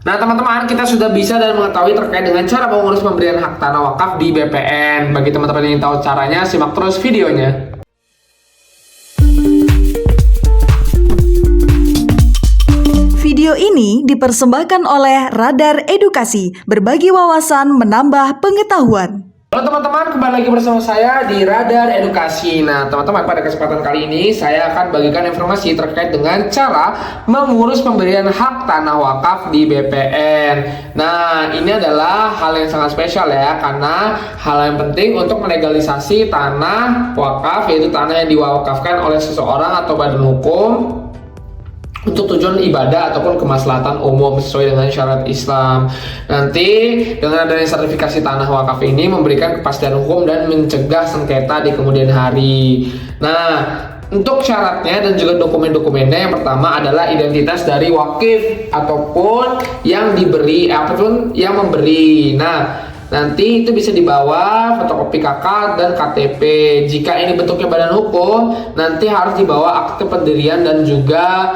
Nah teman-teman, kita sudah bisa dan mengetahui terkait dengan cara mengurus pemberian hak tanah wakaf di BPN. Bagi teman-teman yang ingin tahu caranya, simak terus videonya. Video ini dipersembahkan oleh Radar Edukasi, berbagi wawasan menambah pengetahuan. Halo teman-teman, kembali lagi bersama saya di Radar Edukasi. Nah teman-teman, pada kesempatan kali ini saya akan bagikan informasi terkait dengan cara mengurus pemberian hak tanah wakaf di BPN. Nah ini adalah hal yang sangat spesial ya, karena hal yang penting untuk melegalisasi tanah wakaf, yaitu tanah yang diwakafkan oleh seseorang atau badan hukum untuk tujuan ibadah ataupun kemaslahatan umum sesuai dengan syarat Islam. Nanti dengan adanya sertifikasi tanah wakaf ini memberikan kepastian hukum dan mencegah sengketa di kemudian hari. Nah, untuk syaratnya dan juga dokumen-dokumennya, yang pertama adalah identitas dari wakif ataupun yang diberi ataupun yang memberi. Nah, nanti itu bisa dibawa fotokopi KK dan KTP. Jika ini bentuknya badan hukum, nanti harus dibawa akte pendirian dan juga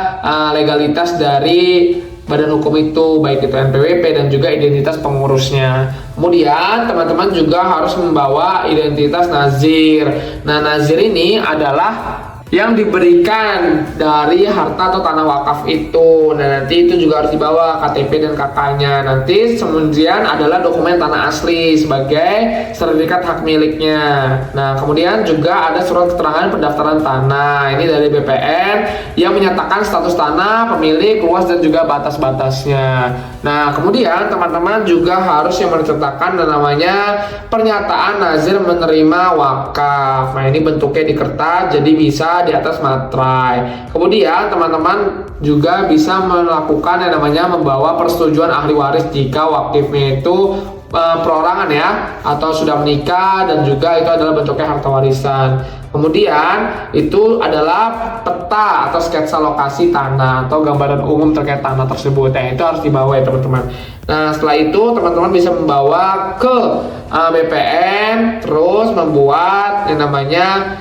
legalitas dari badan hukum itu, baik itu NPWP dan juga identitas pengurusnya. Kemudian teman-teman juga harus membawa identitas nazir. Nah, nazir ini adalah yang diberikan dari harta atau tanah wakaf itu. Nah nanti itu juga harus dibawa KTP dan KK-nya. Nanti kemudian adalah dokumen tanah asli sebagai sertifikat hak miliknya. Nah kemudian juga ada surat keterangan pendaftaran tanah. Ini dari BPN yang menyatakan status tanah, pemilik, luas dan juga batas-batasnya. Nah kemudian teman-teman juga harus yang menceritakan namanya pernyataan nazir menerima wakaf. Nah ini bentuknya di kertas, jadi bisa di atas materai. Kemudian teman-teman juga bisa melakukan yang namanya membawa persetujuan ahli waris jika wakifnya itu perorangan ya, atau sudah menikah dan juga itu adalah bentuknya harta warisan. Kemudian itu adalah peta atau sketsa lokasi tanah atau gambaran umum terkait tanah tersebut. Nah, itu harus dibawa ya teman-teman. Nah setelah itu teman-teman bisa membawa ke BPN, terus membuat yang namanya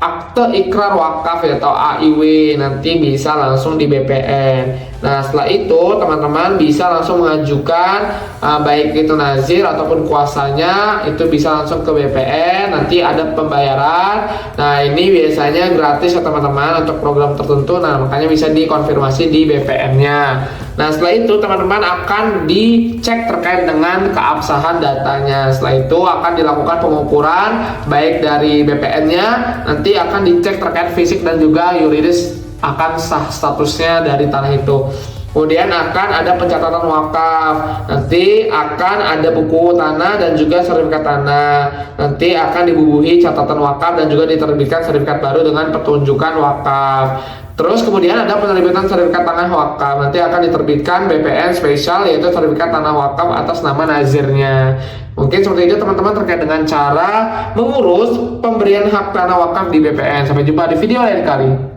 akte ikrar wakaf ya, atau AIW, nanti bisa langsung di BPN. Nah setelah itu teman-teman bisa langsung mengajukan baik itu nazir ataupun kuasanya, itu bisa langsung ke BPN, nanti ada pembayaran. Nah ini biasanya gratis ya teman-teman untuk program tertentu. Nah makanya bisa dikonfirmasi di BPN-nya. Nah setelah itu teman-teman akan dicek terkait dengan keabsahan datanya. Setelah itu akan dilakukan pengukuran baik dari BPN-nya, nanti akan dicek terkait fisik dan juga yuridis akan sah statusnya dari tanah itu. Kemudian akan ada pencatatan wakaf, nanti akan ada buku tanah dan juga sertifikat tanah. Nanti akan dibubuhi catatan wakaf dan juga diterbitkan sertifikat baru dengan petunjukan wakaf. Terus kemudian ada penerbitan sertifikat tanah wakaf, nanti akan diterbitkan BPN spesial, yaitu sertifikat tanah wakaf atas nama nazirnya. Mungkin seperti itu teman-teman terkait dengan cara mengurus pemberian hak tanah wakaf di BPN. Sampai jumpa di video lain kali.